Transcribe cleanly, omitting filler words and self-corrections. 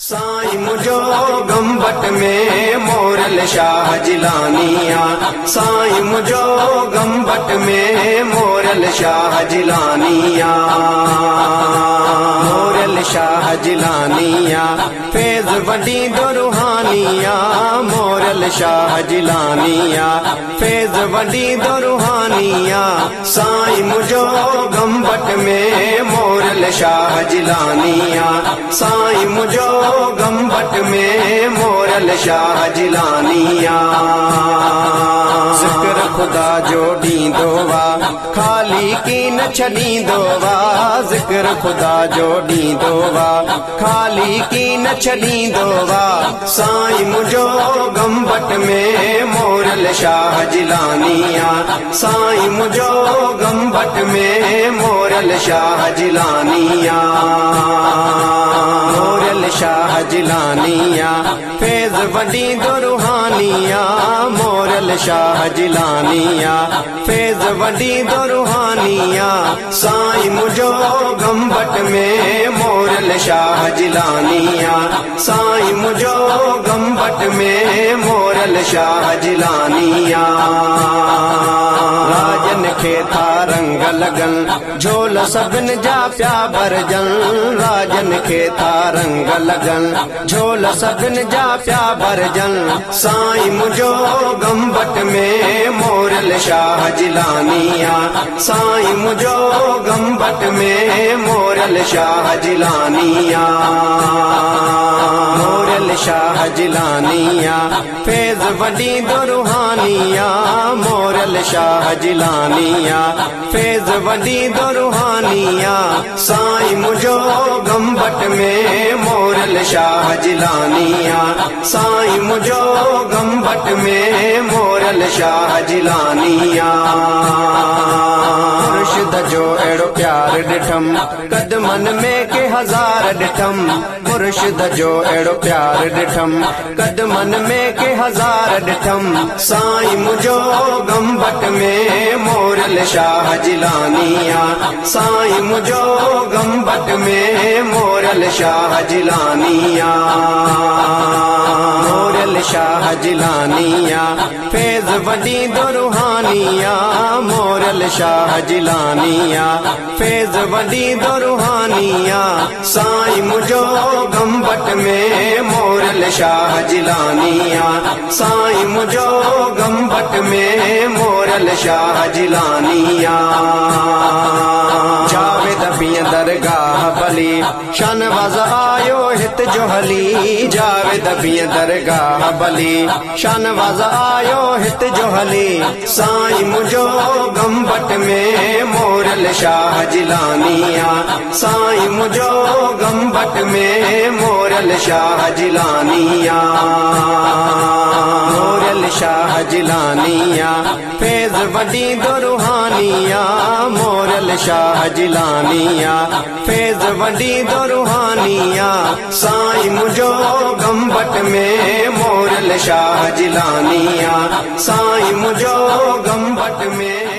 साईं मुझो गंबट में मोरल शाह जिलानिया। साईं मुझो गंबट में मोरल शाह जिलानिया। मोरल शाह जिलानिया फैज वडी दो रूहानिया। मोरल शाह जिलानिया फैज वडी दो रूहानिया। साईं मुझो गंबट में मोरल शाह जिलानिया। साईं मुझो गंबट में मोरल शाह जिलानिया। ज़िक्र खुदा जो ॾींदो वा खाली की न छॾींदो वा। ज़िक्र खुदा जो ॾींदो वा खाली की न छॾींदो वा। साईं मुझो गंबट में मोरल शाह जिलानिया। साईं मुझो गंबट में मोरल शाह जिलानिया। मोरल शाह जिलानिया फैज वडी दो रूहानिया। मोरल शाह जिलानिया फैज वडी दो रूहानिया। साईं मुझो गंबट में मोरल शाह जिलानिया। साईं मुझो गंबट में मोरल शाह जिलानिया। राजन खे था रंग लगन झोल सभिन जा प्या भरजन। राजन खे था रंग लगन झोल सभिन जा प्या भरजन। साईं मुझो गंबट में मोरल शाह जिलानिया। साईं मुझो गंबट में मोरल शाह जिलानिया। मोरल शाह जिलानिया फैज वडी दो रूहानिया। मोरल शाह जिलानिया फैज वडी दो रूहानिया। साईं मुझो गंबट में मोरल शाह जिलानिया। साईं मुझो गंबट में मोरल शाह जिलानिया। मुर्शिद जो अहिड़ो प्यार ॾिठम कदमन में के हज़ार ॾिठम। मुर्शिद जो अहिड़ो प्यार ॾिठम कदमन में के हज़ार ॾिठम। साईं मुझो गंबट में मोरल शाह जिलानिया। साईं मुझो गंबट में मोरल शाह जिलानिया। मोरल शाह जिलानिया फैज वडी दो रूहानिया। मोरल शाह जिलानिया फैज वडी दो रूहानिया। साईं मुझो गंबट में मोरल शाह जिलानिया। साईं मुझो गंबट में मोरल शाह जिलानिया। जावेद पिय दरगाह भली शानवाज़ आयो हित जो हली। जावेद पिय दरगाह भली शानवाज़ आयो हित जो हली। साईं मुझो गंबट में मोरल शाह जिलानिया। साईं मुझो गंबट में मोरल शाह जिलानिया। मोरल शाह जिलानिया फैज वडी दो रूहानिया। मोरल शाह जिलानिया फैज वडी दो रूहानिया। साईं मुझो गंबट में मोरल शाह जिलानिया। साईं मुझो गंबट में